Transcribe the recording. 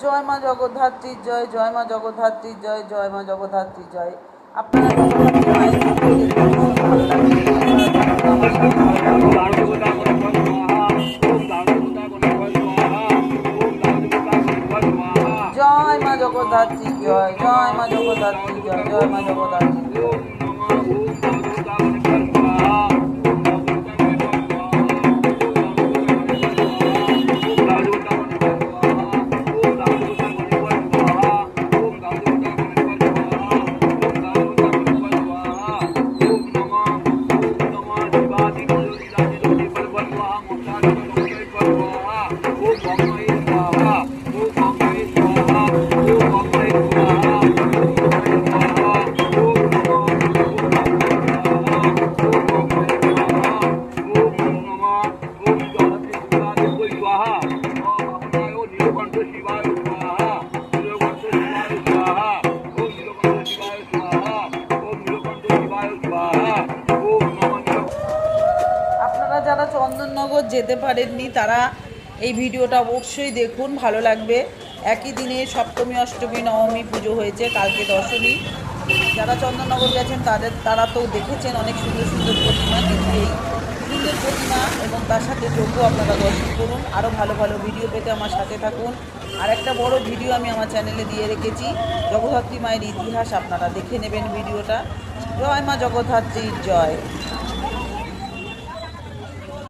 জয় মা জগদ্ধাত্রীর জয়, জয় মা জগদ্ধাত্রীর জয়, জয় মা জগদ্ধাত্রীর জয়। আপনারা জগদ্ধাত্রী মায়ের ভিডিও দেখুন, ভালো লাগবে। আপনারা থাকুন আমার সাথে, ভালো লাগবে। জয় মা জগদ্ধাত্রীর জয়, জয় মা জগদ্ধাত্রীর জয়, জয় মা জগদ্ধাত্রীর জয়। আপনারা যারা চন্দননগর যেতে পারেননি তারা এই ভিডিওটা অবশ্যই দেখুন, ভালো লাগবে। একই দিনে সপ্তমী, অষ্টমী, নবমী পুজো হয়েছে, কালকে দশমী। যারা চন্দননগর গেছেন তারা তো দেখেছেন অনেক সুন্দর সুন্দর প্রতিমা, কিন্তু এই সুন্দর প্রতিমা এবং তার সাথে যোগ্য আপনারা দর্শন করুন। আরও ভালো ভালো ভিডিও পেতে আমার সাথে থাকুন। আর একটা বড় ভিডিও আমি আমার চ্যানেলে দিয়ে রেখেছি, জগদ্ধাত্রী মায়ের ইতিহাস, আপনারা দেখে নেবেন ভিডিওটা। জয় মা জগদ্ধাত্রীর জয়।